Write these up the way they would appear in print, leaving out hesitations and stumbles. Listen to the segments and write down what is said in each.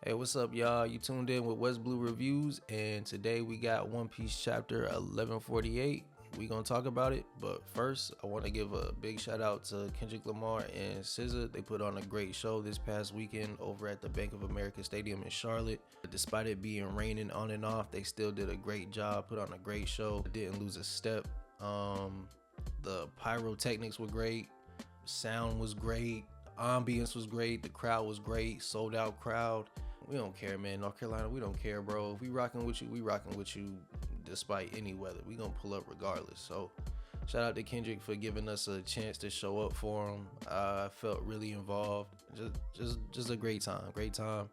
Hey, what's up, y'all? You tuned in with West Blue Reviews, and today we got One Piece chapter 1148. We gonna talk about it, but first, I want to give a big shout out to Kendrick Lamar and SZA. They put on a great show this past weekend over at the Bank of America Stadium in Charlotte. Despite it being raining on and off, they still did a great job, put on a great show, didn't lose a step. The pyrotechnics were great, sound was great, ambience was great, the crowd was great, sold out crowd. We don't care, man. North Carolina, we don't care, bro. If we rocking with you, we rocking with you despite any weather. We gonna pull up regardless. So shout out to Kendrick for giving us a chance to show up for him. I felt really involved. Just a great time. Great time.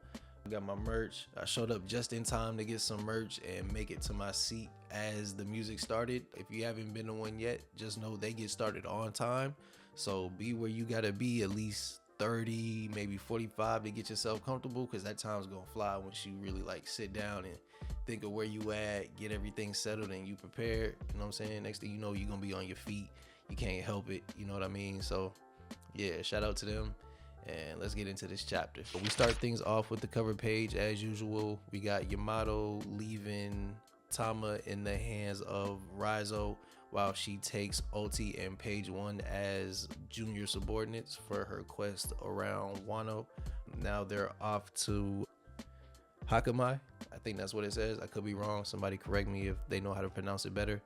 I got my merch. I showed up just in time to get some merch and make it to my seat as the music started. If you haven't been to one yet, just know they get started on time. So be where you gotta be at least 30, maybe 45 to get yourself comfortable, because that time's gonna fly once you really like sit down and think of where you at, get everything settled and you prepared. You know what I'm saying? Next thing you know, you're gonna be on your feet. You can't help it. You know what I mean? So yeah, shout out to them. And let's get into this chapter. So we start things off with the cover page as usual. We got Yamato leaving Tama in the hands of Raizo, while she takes Ulti and Page One as junior subordinates for her quest around Wano. Now they're off to Hakamai. I think that's what it says. I could be wrong. Somebody correct me if they know how to pronounce it better.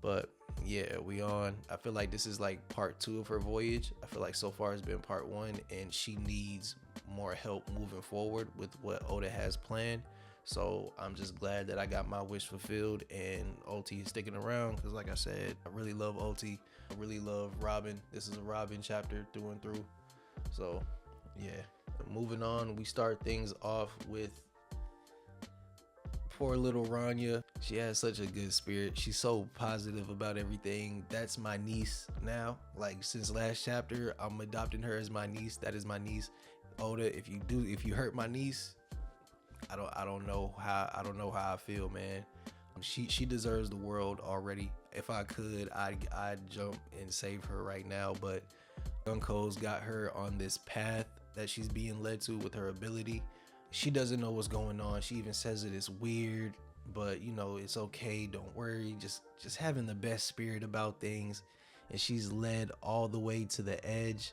But yeah, we on. I feel like this is like part 2 of her voyage. I feel like so far it's been part 1, and she needs more help moving forward with what Oda has planned. So I'm just glad that I got my wish fulfilled and Ulti is sticking around, because like I said, I really love Ulti. I really love Robin. This is a Robin chapter through and through. So yeah, moving on, we start things off with poor little Ranya. She has such a good spirit. She's so positive about everything. That's my niece now. Like since last chapter, I'm adopting her as my niece. That is my niece. Oda, if you hurt my niece, I don't know how I feel, man. She deserves the world already. If I could, I'd jump and save her right now, but Gunko's got her on this path that she's being led to with her ability. She doesn't know what's going on. She even says it is weird, but you know, it's okay. Don't worry. Just having the best spirit about things. And she's led all the way to the edge.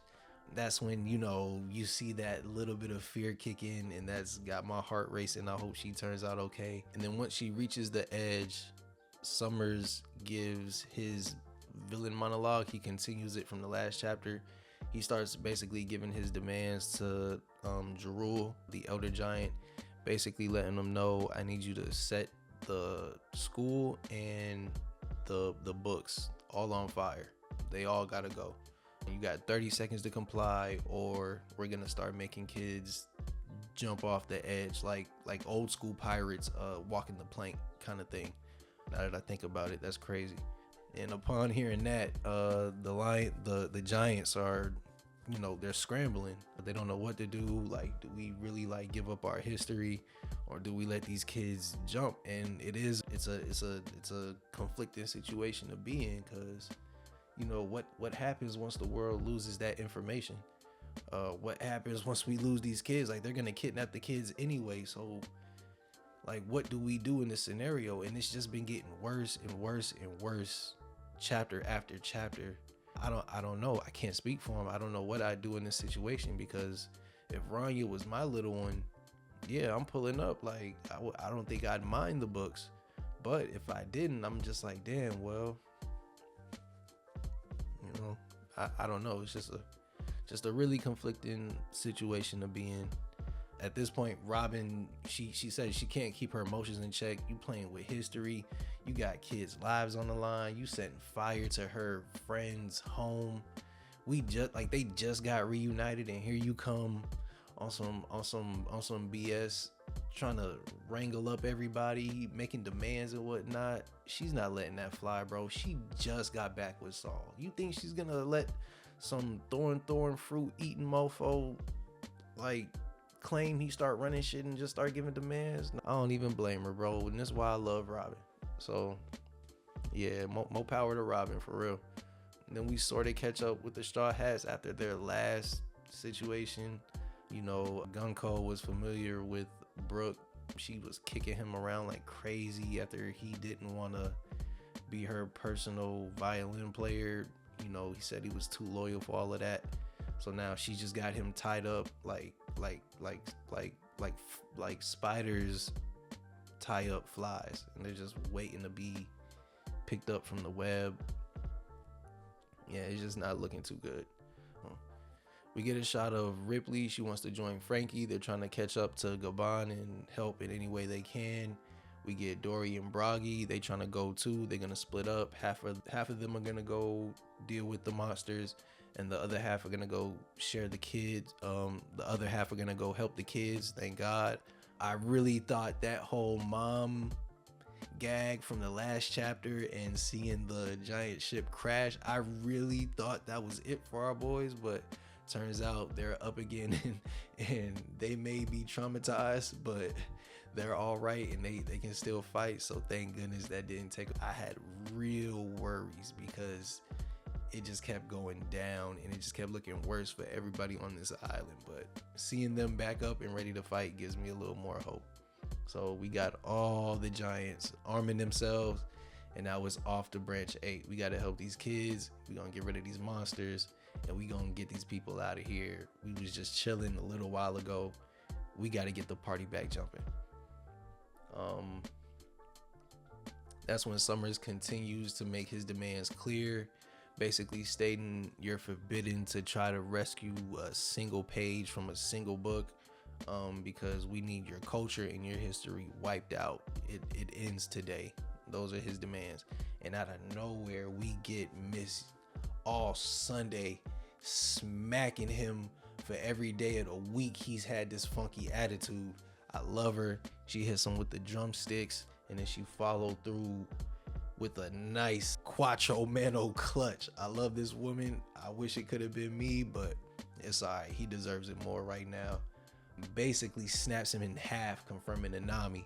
That's when, you know, you see that little bit of fear kick in, and that's got my heart racing. I hope she turns out okay. And then once she reaches the edge, Summers gives his villain monologue. He continues it from the last chapter. He starts basically giving his demands to Jarul, the elder giant, basically letting him know, I need you to set the school and the books all on fire. They all gotta go. You got 30 seconds to comply, or we're gonna start making kids jump off the edge like old school pirates walking the plank kind of thing. Now that I think about it, that's crazy. And upon hearing that, the giants are, you know, they're scrambling, but they don't know what to do. Like, do we really like give up our history, or do we let these kids jump? And it's a conflicting situation to be in, because you know what happens once the world loses that information. What happens once we lose these kids? Like, they're gonna kidnap the kids anyway. So like, what do we do in this scenario? And it's just been getting worse and worse and worse, chapter after chapter. I don't know. I can't speak for him. I don't know what I'd do in this situation, because if Ranya was my little one, yeah, I'm pulling up. Like, I don't think I'd mind the books. But if I didn't, I'm just like, damn, well, you know, I don't know. It's just a really conflicting situation to be in. At this point, Robin, she says she can't keep her emotions in check. You playing with history. You got kids' lives on the line. You setting fire to her friend's home. They just got reunited, and here you come on some BS, trying to wrangle up everybody, making demands and whatnot. She's not letting that fly, bro. She just got back with Saul. You think she's gonna let some thorn fruit eating mofo like claim he start running shit and just start giving demands? I don't even blame her, bro. And that's why I love Robin. So yeah, more power to Robin, for real. And then we sort of catch up with the Straw Hats after their last situation. You know, Gunko was familiar with Brooke, she was kicking him around like crazy after he didn't want to be her personal violin player. You know, he said he was too loyal for all of that. So now she just got him tied up like spiders tie up flies, and they're just waiting to be picked up from the web. Yeah, it's just not looking too good. We get a shot of Ripley. She wants to join Frankie. They're trying to catch up to Gabban and help in any way they can. We get Dory and Bragi. They trying to go too. They're gonna split up. Half of them are gonna go deal with the monsters, and the other half are gonna go share the kids. The other half are gonna go help the kids. Thank God. I really thought that whole mom gag from the last chapter and seeing the giant ship crash, I really thought that was it for our boys, but turns out they're up again, and they may be traumatized, but they're all right, and they can still fight. So thank goodness that didn't take. I had real worries because it just kept going down, and it just kept looking worse for everybody on this island. But seeing them back up and ready to fight gives me a little more hope. So we got all the giants arming themselves, and now it's off to branch 8. We got to help these kids. We gonna get rid of these monsters, and we gonna get these people out of here. We was just chilling a little while ago. We got to get the party back jumping. That's when Summers continues to make his demands clear, basically stating you're forbidden to try to rescue a single page from a single book, because we need your culture and your history wiped out. It ends today. Those are his demands. And out of nowhere, we get Miss All Sunday smacking him for every day of the week he's had this funky attitude. I love her. She hits him with the drumsticks, and then she followed through with a nice Quattro Mano clutch. I love this woman. I wish it could have been me, but it's all right. He deserves it more right now. Basically snaps him in half, confirming Anami.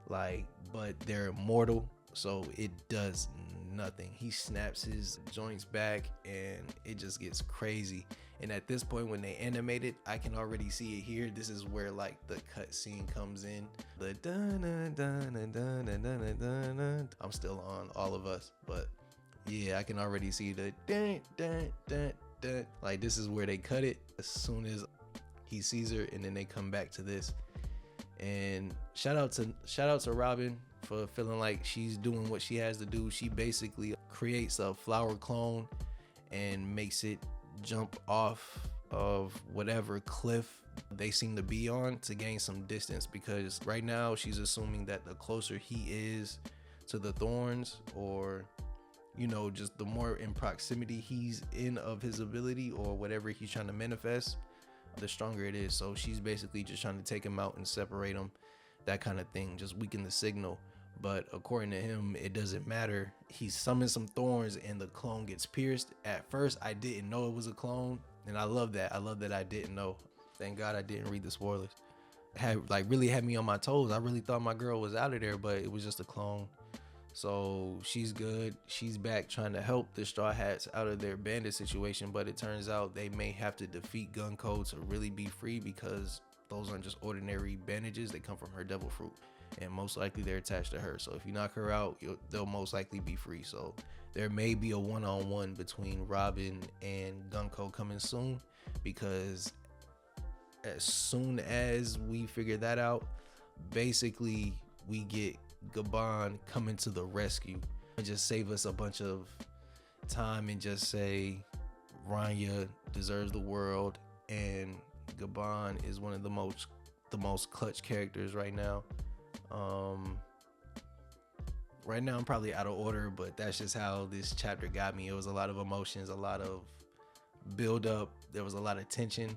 But they're immortal, so it does nothing. He snaps his joints back, and it just gets crazy. And at this point, when they animate it, I can already see it here. This is where like the cut scene comes in. The dun dun dun dun dun dun dun dun dun. I'm still on All of Us, but yeah, I can already see the dun dun dun dun. Like this is where they cut it as soon as he sees her, and then they come back to this. And shout out to Robin for feeling like she's doing what she has to do. She basically creates a flower clone and makes it jump off of whatever cliff they seem to be on to gain some distance, because right now she's assuming that the closer he is to the thorns, or you know, just the more in proximity he's in of his ability or whatever he's trying to manifest, the stronger it is. So she's basically just trying to take him out and separate him, that kind of thing, just weaken the signal. But according to him, it doesn't matter. He summons some thorns and the clone gets pierced. At first, I didn't know it was a clone, and I love that. I love that I didn't know. Thank God I didn't read the spoilers. Really had me on my toes. I really thought my girl was out of there, but it was just a clone. So she's good. She's back trying to help the Straw Hats out of their bandit situation, but it turns out they may have to defeat Gunko to really be free, because those aren't just ordinary bandages. They come from her devil fruit, and most likely they're attached to her. So if you knock her out, they'll most likely be free. So there may be a one-on-one between Robin and Gunko coming soon, because as soon as we figure that out, basically we get Gabban coming to the rescue and just save us a bunch of time and just say Rania deserves the world, and Gabban is one of the most clutch characters right now. Right now I'm probably out of order, but that's just how this chapter got me. It was a lot of emotions, a lot of build up, there was a lot of tension,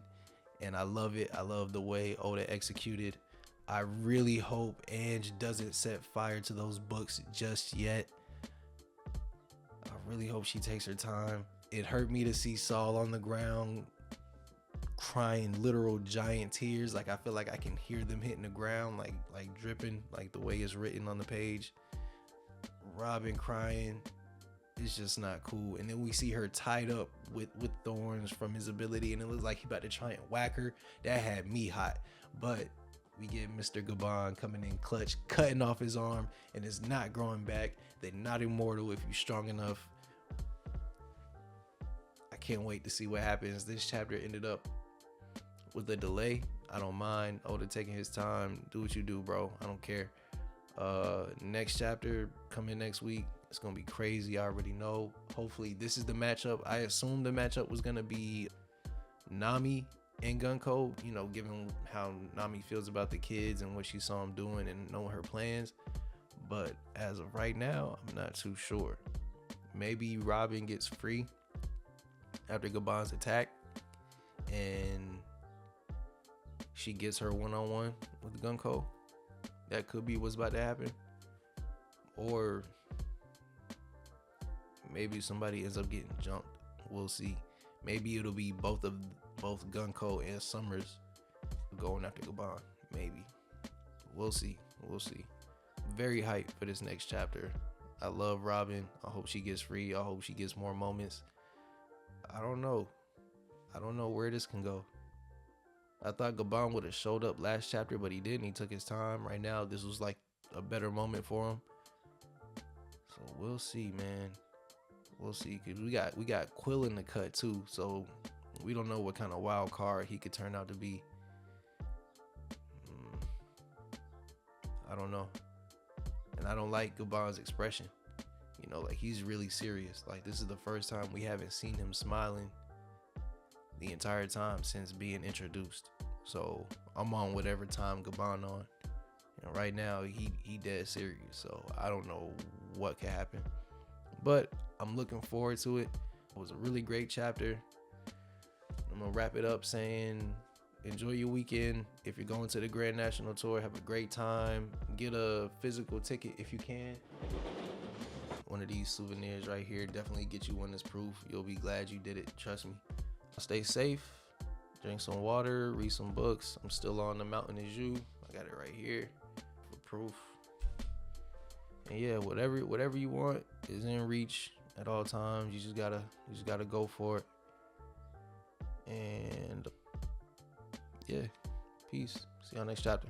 and I love it. I love the way Oda executed. I really hope Ange doesn't set fire to those books just yet. I really hope she takes her time. It hurt me to see Saul on the ground crying literal giant tears. Like I feel like I can hear them hitting the ground, like dripping, like the way it's written on the page. Robin crying. It's just not cool. And then we see her tied up with thorns from his ability, and it looks like he about to try and whack her. That had me hot. But We get Mr. Gabban coming in clutch, cutting off his arm, and it's not growing back. They're not immortal if you're strong enough. I can't wait to see what happens. This chapter ended up with a delay. I don't mind Oda taking his time. Do what you do, bro. I don't care. Next chapter coming next week. It's gonna be crazy. I already know. Hopefully this is the matchup. I assumed the matchup was gonna be Nami and Gunko, you know, given how Nami feels about the kids and what she saw him doing and knowing her plans. But as of right now, I'm not too sure. Maybe Robin gets free after Gabban's attack and she gets her one-on-one with Gunko. That could be what's about to happen. Or maybe somebody ends up getting jumped. We'll see. Maybe it'll be both Gunko and Summers going after Gabban. Maybe. We'll see. We'll see. Very hyped for this next chapter. I love Robin. I hope she gets free. I hope she gets more moments. I don't know. I don't know where this can go. I thought Gabban would have showed up last chapter, but he didn't. He took his time. Right now, this was like a better moment for him. So we'll see, man. We'll see, cause we got Quill in the cut too, so we don't know what kind of wild card he could turn out to be. I don't know, and I don't like Gabban's expression. You know, like he's really serious. Like this is the first time we haven't seen him smiling the entire time since being introduced. So I'm on whatever time Gabban on. And right now he dead serious. So I don't know what could happen. But I'm looking forward to it. It was a really great chapter. I'm gonna wrap it up saying enjoy your weekend. If you're going to the Grand National Tour, have a great time. Get a physical ticket if you can. One of these souvenirs right here definitely get you one that's proof. You'll be glad you did it, trust me. Stay safe, drink some water, read some books. I'm still on The Mountain Is You. I got it right here for proof. And yeah, whatever you want is in reach at all times. You just gotta go for it. And yeah, peace. See y'all next chapter.